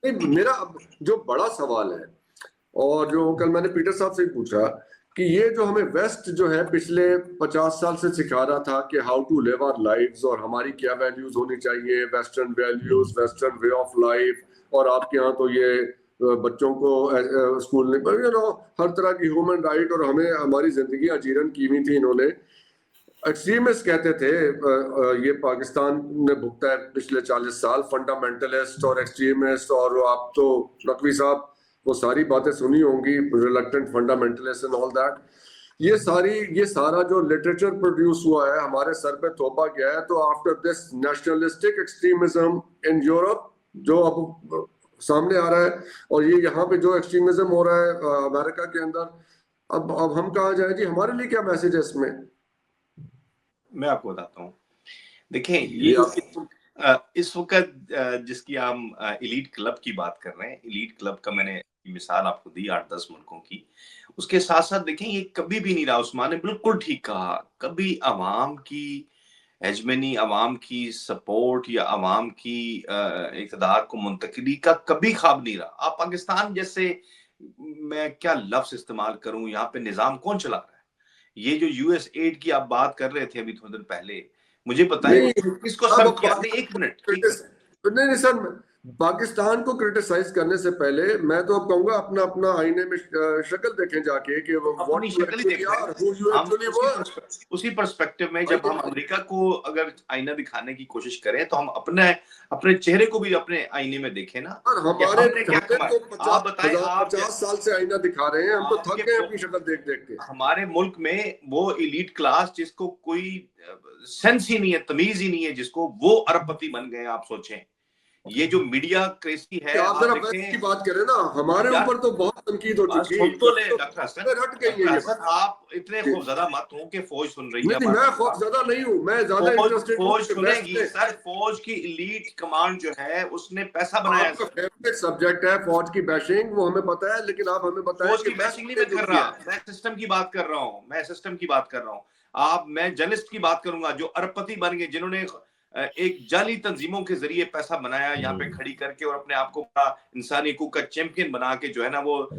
नहीं, मेरा अब जो बड़ा सवाल है, और जो कल मैंने पीटर साहब से पूछा, कि ये जो हमें वेस्ट जो है पिछले 50 साल से सिखा रहा था कि how to live our lives और हमारी क्या वैल्यूज होनी चाहिए, western values, western way of life, और आपके यहाँ तो ये बच्चों को स्कूल में हर तरह की ह्यूमन राइट, और हमें हमारी जिंदगी अजीरन की हुई थी इन्होंने। एक्सट्रीमिस्ट कहते थे, ये पाकिस्तान ने भुगता है पिछले 40 साल, फंडामेंटलिस्ट और एक्सट्रीमिस्ट, और आप तो नकवी साहब वो सारी बातें सुनी होंगी, reluctant fundamentalist and all that. ये सारा जो लिटरेचर प्रोड्यूस हुआ है हमारे सर पे थोपा गया है। तो after this nationalistic extremism in Europe जो अब सामने आ रहा है, और ये यहाँ पे जो एक्सट्रीमिज्म हो रहा है अमेरिका के अंदर, अब हम कहाँ जाए जी? हमारे लिए क्या मैसेज है इसमें? मैं आपको बताता हूँ। देखें, इस वक्त जिसकी हम एलीट क्लब की बात कर रहे हैं, एलीट क्लब का मैंने मिसाल आपको दी 8-10 मुल्कों की, उसके साथ साथ देखें ये कभी भी नहीं रहा। उस्मान ने बिल्कुल ठीक कहा, कभी अवाम की हेजमनी, अवाम की सपोर्ट या अवाम की इक़्तिदार को मुंतकिली का कभी ख्वाब नहीं रहा। आप पाकिस्तान जैसे, मैं क्या लफ्ज इस्तेमाल करूं, यहाँ पे निजाम कौन चला रहा है? ये जो यूएस एड की आप बात कर रहे थे अभी थोड़े दिन पहले, मुझे बताएं किसको सर्व किया? एक मिनट, नहीं सर, पाकिस्तान को क्रिटिसाइज करने से पहले मैं तो अब कहूंगा अपना अपना आईने में शक्ल देखें जाके कि अपनी शक्ल ही देख रहे हैं। उसी पर्सपेक्टिव में जब हम अमेरिका को अगर आईना दिखाने की कोशिश करें तो हम अपने चेहरे को भी अपने आईने में देखें ना। हमारे आप बताएं, आप 50 साल से आईना दिखा रहे हैं, हम तो थक गए अपनी शक्ल देख देख के। हमारे मुल्क में वो एलीट क्लास जिसको कोई सेंस ही नहीं है, तमीज ही नहीं है, जिसको वो अरबपति बन गए। आप सोचें, ये जो मीडिया क्रेजी है, आप जरा वेस्ट की बात करें ना, हमारे ऊपर तो बहुत तनकीद हो चुकी है। तो ले डॉक्टर हसन, आप इतने खौफजदा मत हो कि फौज सुन रही है। मैं खौफजदा नहीं हूं, मैं ज्यादा इंटरेस्टेड हूं। फौज सुनेगी सर। फौज की एलीट कमांड जो है उसने पैसा बनाया। आपका फेवरेट सब्जेक्ट है फौज की बैशिंग, वो हमें पता है, लेकिन आप हमें बताएं फौज की बैशिंग नहीं मैं कर रहा, मैं सिस्टम की बात कर रहा हूं। मैं जर्नलिस्ट की बात करूंगा जो अरबपति बन गए, जिन्होंने एक जाली तंजीमों के जरिए पैसा बनाया यहाँ पे खड़ी करके, और अपने आप को इंसानी हकूक का चैंपियन बना के जो है ना वो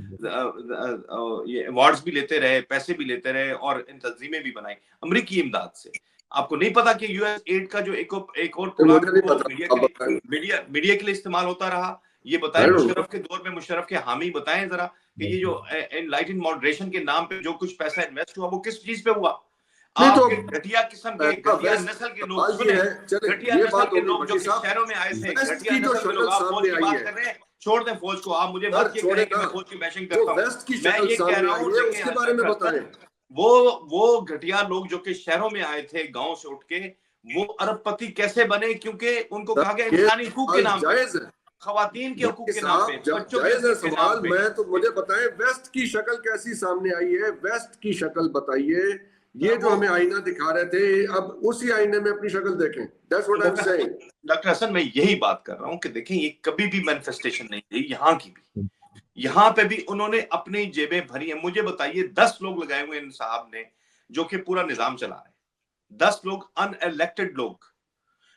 ये अवार्ड्स भी लेते रहे, पैसे भी लेते रहे, और इन तंजीमें भी बनाई अमरीकी इमदाद से। आपको नहीं पता कि यूएस एड का जो एक और मीडिया के लिए इस्तेमाल होता रहा? ये बताएं, मुशर्रफ के दौर में मुशर्रफ के हामी बताएं जरा कि ये जो एनलाइटेंड मॉडरेशन के नाम पे जो कुछ पैसा इन्वेस्ट हुआ वो किस चीज पे हुआ? आपके घटिया किस्म के, घटिया नस्ल के लोग, घटिया नस्ल के लोग जो शहरों में आए थे, घटिया नस्ल के लोग, आप फौज की बात कर रहे हैं, छोड़ दें फौज को। आप मुझे मत ये कहें कि मैं फौज की बैशिंग करता हूं। मैं ये कह रहा हूं उसके बारे में बताएं। वो घटिया लोग जो कि शहरों में आए थे गांव से उठ के, वो अरबपति कैसे बने? क्योंकि उनको कहा गया इंसानी हकूक के नाम पे, खवातीन के हकूक के नाम पे, बच्चों के नाम पे। मैं तो मुझे बताएं वेस्ट की शक्ल कैसी सामने आई है, वेस्ट की शक्ल बताइए। ये जो हमें आईना दिखा रहे थे, अब उसी आईने में अपनी शक्ल देखें। That's what I'm saying. Doctor Hasan, मैं यही बात कर रहा हूं कि देखें ये कभी भी मैनिफेस्टेशन नहीं थी यहाँ की भी। यहाँ पे भी उन्होंने अपनी जेबें भरी हैं। मुझे बताइए 10 लोग लगाए हुए इन साहब ने जो कि पूरा निजाम चला रहे हैं, 10 लोग अनइलेक्टेड लोग।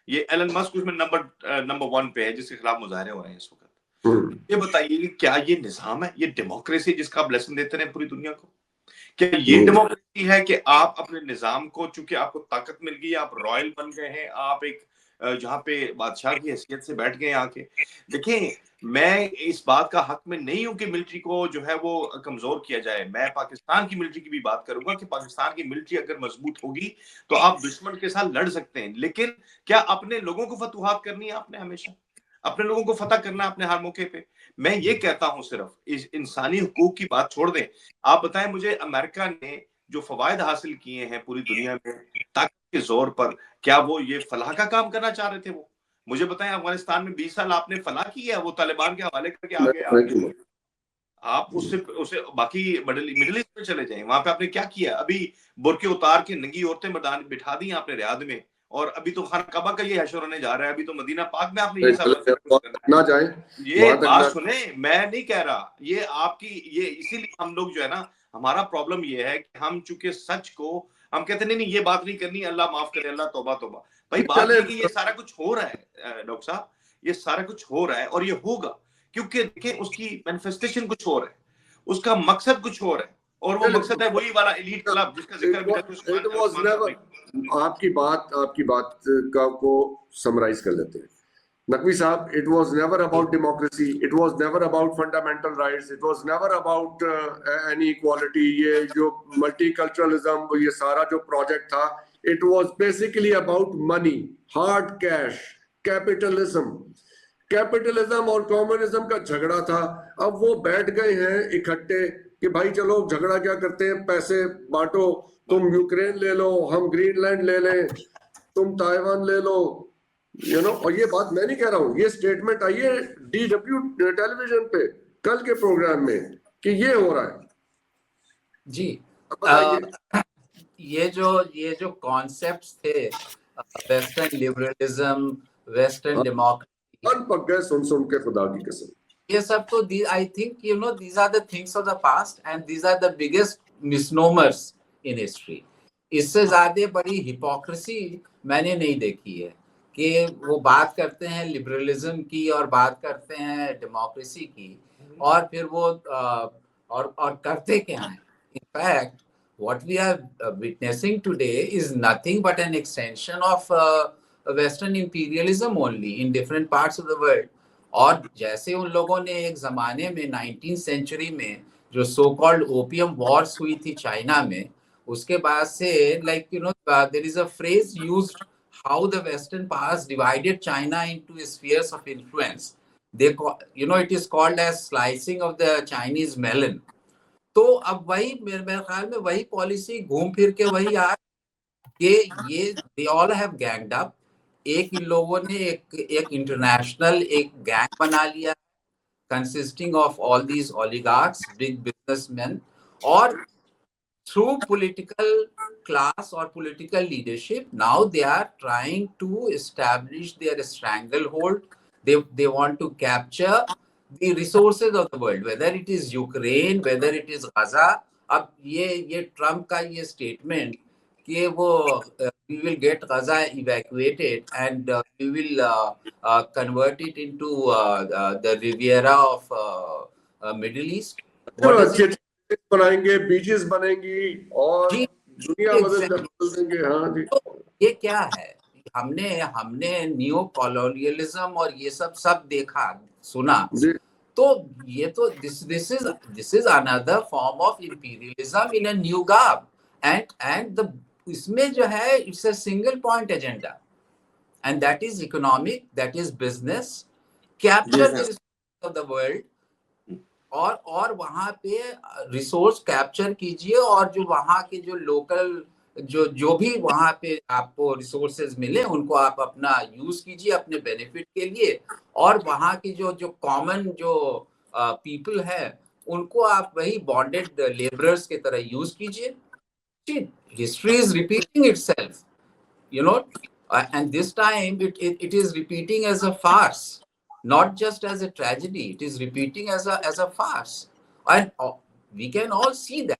ये एलन मस्क उसमें नंबर 1 पे है जिसके खिलाफ मुजाहरे हो रहे हैं इस वक्त। ये बताइए क्या ये निजाम है? ये डेमोक्रेसी जिसका आप लेसन देते रहे पूरी दुनिया को? क्या ये डेमोक्रेसी है कि आप अपने निजाम को, चूंकि आपको ताकत मिल गई, आप रॉयल बन गए हैं, आप एक जहां पे बादशाह की हैसियत से बैठ गए आके? देखें, मैं इस बात का हक में नहीं हूं कि मिलिट्री को जो है वो कमजोर किया जाए। मैं पाकिस्तान की मिलिट्री की भी बात करूंगा कि पाकिस्तान की मिलिट्री अगर मजबूत होगी तो आप दुश्मन के साथ लड़ सकते हैं, लेकिन क्या अपने लोगों को फतुहात करनी है? आपने हमेशा अपने लोगों को फतह करना है अपने हर मौके पे। मैं ये कहता हूं सिर्फ इस इंसानी हुकूक की बात छोड़ दें। आप बताएं मुझे, अमेरिका ने जो फवायद हासिल किए हैं पूरी दुनिया में ताकत के जोर पर, क्या वो ये फलाह का काम करना चाह रहे थे? वो मुझे बताएं, अफगानिस्तान में 20 साल आपने फलाह की है, वो तालिबान के हवाले करके आगे आप उससे बाकी मिडिल ईस्ट में चले जाएं, वहां पे आपने क्या किया? अभी बुरके उतार के नंगी औरतें मैदान बिठा दी आपने रियाद में, और अभी तो खाना काबा का ये हशर होने जा रहा है, अभी तो मदीना पाक में आपने ये सब ना जाए। ये बात सुने, मैं नहीं कह रहा ये आपकी, ये इसीलिए हम लोग जो है ना, हमारा प्रॉब्लम ये है कि हम चूंकि सच को हम कहते नहीं ये बात नहीं करनी, अल्लाह माफ करे, अल्लाह तौबा तौबा। भाई बात ये कि ये सारा कुछ हो रहा है डॉक्टर साहब, ये सारा कुछ हो रहा है और ये होगा। क्योंकि देखिए उसकी मैनिफेस्टेशन कुछ और है, उसका मकसद कुछ और है, और वो मकसद है वही वाला एलीट क्लब जिसका जिक्र इट वाज नेवर, आपकी बात को समराइज कर लेते हैं नकवी साहब। It was never about democracy, it was never about fundamental rights, it was never about any equality. ये जो मल्टीकल्चरलिज्म, ये सारा जो प्रोजेक्ट था, it was basically about money, hard cash, capitalism और कम्युनिज्म का झगड़ा था। अब वो बैठ गए हैं इकट्ठे कि भाई चलो झगड़ा क्या करते हैं, पैसे बांटो, तुम यूक्रेन ले लो, हम ग्रीनलैंड ले लें, तुम ताइवान ले लो, और ये बात मैं नहीं कह रहा हूं, ये स्टेटमेंट आई है DW टेलीविजन पे कल के प्रोग्राम में कि ये हो रहा है जी। ये जो कॉन्सेप्ट्स थे, वेस्टर्न लिबरलिज्म, वेस्टर्न डेमोक्रेसी, पक गए सुन के, खुदा की कसम। ये सब तो I think these are the things of the past and these are the biggest misnomers in history. इससे ज्यादा बड़ी हिपोक्रेसी मैंने नहीं देखी है कि वो बात करते हैं लिबरलिज्म की और बात करते हैं डेमोक्रेसी की, और फिर वो और करते क्या हैं। In fact what we are witnessing today is nothing but an extension of Western imperialism only in different parts of the world. और जैसे उन लोगों ने एक जमाने में 19th सेंचुरी में जो सो कॉल्ड ओपियम वॉर्स हुई थी चाइना में, उसके बाद से there is a phrase used how the Western powers divided China into spheres of influence. They it is called as slicing of the Chinese melon. तो अब वही मेरे ख्याल में वही पॉलिसी घूम फिर के वही आ कि ये they all have ganged up. एक इन लोगों ने एक इंटरनेशनल एक गैंग बना लिया consisting of all these oligarchs, big businessmen, और through political class or political leadership, now they are trying to establish their stranglehold. They want to capture the resources of the world, whether it is Ukraine, whether it is Gaza. अब ये Trump का ये statement कि वो we will get Gaza evacuated and we will convert it into the Riviera of Middle East. अच्छे बनाएंगे, beaches बनेंगी और दुनिया बदल देंगे। हाँ जी, तो ये क्या है? हमने नियो कॉलोनियलिज्म और ये सब देखा सुना, तो ये तो this is another form of imperialism in a new garb, and the इसमें जो है it's a single point agenda, and that is economic, that is business, capture the resources of the world, और वहां पे रिसोर्स कैप्चर कीजिए, और जो वहां के जो लोकल जो भी वहां पे आपको रिसोर्सेज मिले उनको आप अपना यूज कीजिए अपने बेनिफिट के लिए, और वहां की जो कॉमन जो पीपल है उनको आप वही बॉन्डेड लेबरर्स की तरह यूज कीजिए। History is repeating itself, and this time it is repeating as a farce, not just as a tragedy. It is repeating as a farce, and we can all see that.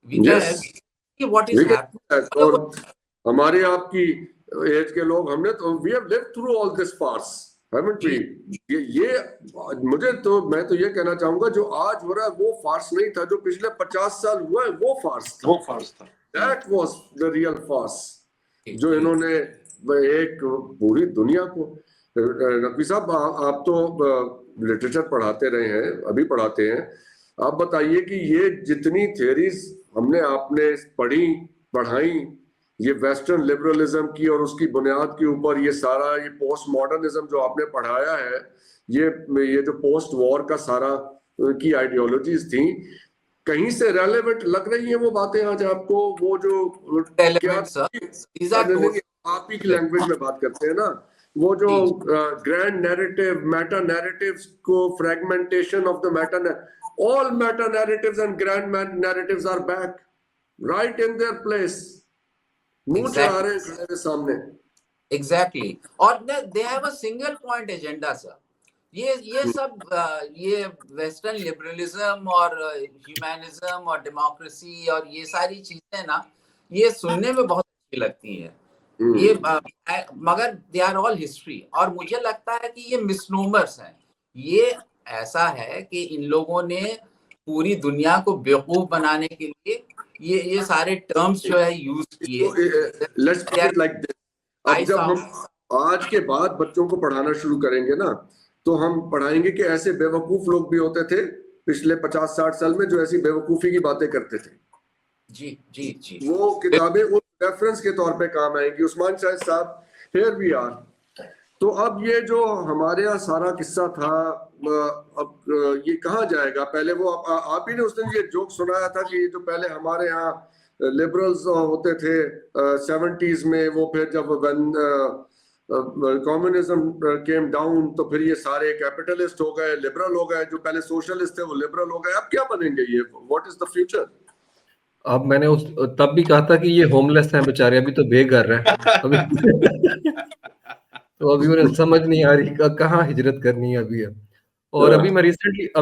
We can see what is happening. और हमारे आपकी as के लोग, हमने तो we have lived through all this farce, haven't we? ये मैं तो ये कहना चाहूंगा, जो आज हो रहा है वो फार्स नहीं था, जो पिछले 50 साल हुआ है वो फार्स था। That was the real farce, जो इन्होंने एक पूरी दुनिया को। नकवी साहब, आप तो लिटरेचर पढ़ाते रहे हैं, अभी पढ़ाते हैं, आप बताइए कि ये जितनी थियरीज हमने आपने पढ़ाई ये वेस्टर्न लिबरलिज्म की और उसकी बुनियाद के ऊपर ये सारा ये पोस्ट मॉडर्निज्म जो आपने पढ़ाया है, ये जो पोस्ट वॉर का सारा की आइडियोलॉजीज थी, कहीं से रेलेवेंट लग रही है वो बातें आज आपको? वो जो आप ही की लैंग्वेज में बात करते हैं ना, वो जो ग्रैंड नैरेटिव, मेटा नैरेटिव्स को fragmentation of the Meta, all meta narratives and grand narratives are back right in their place. सामने exactly, और they have a single point agenda, sir. ये सब ये वेस्टर्न लिबरलिज्म और ह्यूमैनिज्म और democracy और ये सारी चीजें ना, ये सुनने में बहुत अच्छी लगती हैं, ये मगर दे आर ऑल हिस्ट्री, और मुझे लगता है कि ये मिसनोमर्स हैं। ये ऐसा है कि इन लोगों ने पूरी दुनिया को बेवकूफ बनाने के लिए ये सारे टर्म्स जो है यूज किए। Let's put it like this, अब जब हम आज के बाद बच्चों को पढ़ाना शुरू करेंगे ना, तो हम पढ़ाएंगे कि ऐसे बेवकूफ लोग भी होते थे पिछले 50-60 साल में जो ऐसी बेवकूफी की बातें करते थे। जी जी जी, वो किताबें उस रेफरेंस के तौर पे काम आएंगी। उस्मान शाहिद साहब, हियर वी आर। तो अब ये जो हमारे यहाँ सारा किस्सा था, अब ये कहाँ जाएगा? पहले वो आप ही ने उस दिन ये जोक सुनाया था कि ये जो पहले हमारे यहाँ लिबरल्स होते थे 70s में, वो फिर जब कम्युनिज्म केम डाउन तो फिर ये सारे कैपिटलिस्ट हो गए, लिबरल हो गए। जो पहले सोशलिस्ट थे वो लिबरल हो गए। अब क्या बनेंगे ये? What is the future? अब मैंने तब भी कहा था कि ये होमलेस हैं बेचारे, अभी तो बेघर हैं अभी तो अभी उन्हें समझ नहीं आ रही कहाँ हिजरत करनी है अभी। और अभी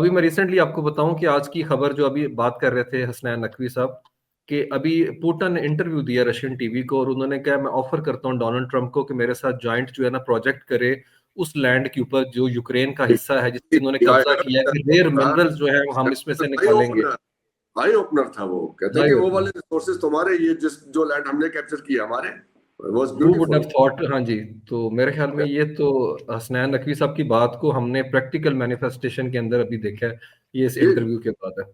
मैं रिसेंटली आपको बताऊं कि आज की खबर जो अभी बात कर रहे थे हसनैन नकवी साहब, कि अभी पुतिन ने इंटरव्यू दिया रशियन टीवी को, और उन्होंने कहा मैं ऑफर करता हूं डोनाल्ड ट्रंप को कि मेरे साथ जॉइंट जो है ना प्रोजेक्ट करे उस लैंड के ऊपर जो यूक्रेन का हिस्सा है, जिससे इन्होंने कब्जा किया है, कि रेयर मिनरल्स जो है हम इसमें से निकालेंगे। आई ओपनर था वो, कहते हैं कि वो वाले रिसोर्सेज तुम्हारे, ये जो लैंड हमने कैप्चर किया हमारे, वाज ब्यूटीफुल। हाँ जी, तो मेरे ख्याल में ये तो हसनैन नकवी साहब की बात को हमने प्रैक्टिकल मैनिफेस्टेशन के अंदर अभी देखा है, ये इस इंटरव्यू के बाद है।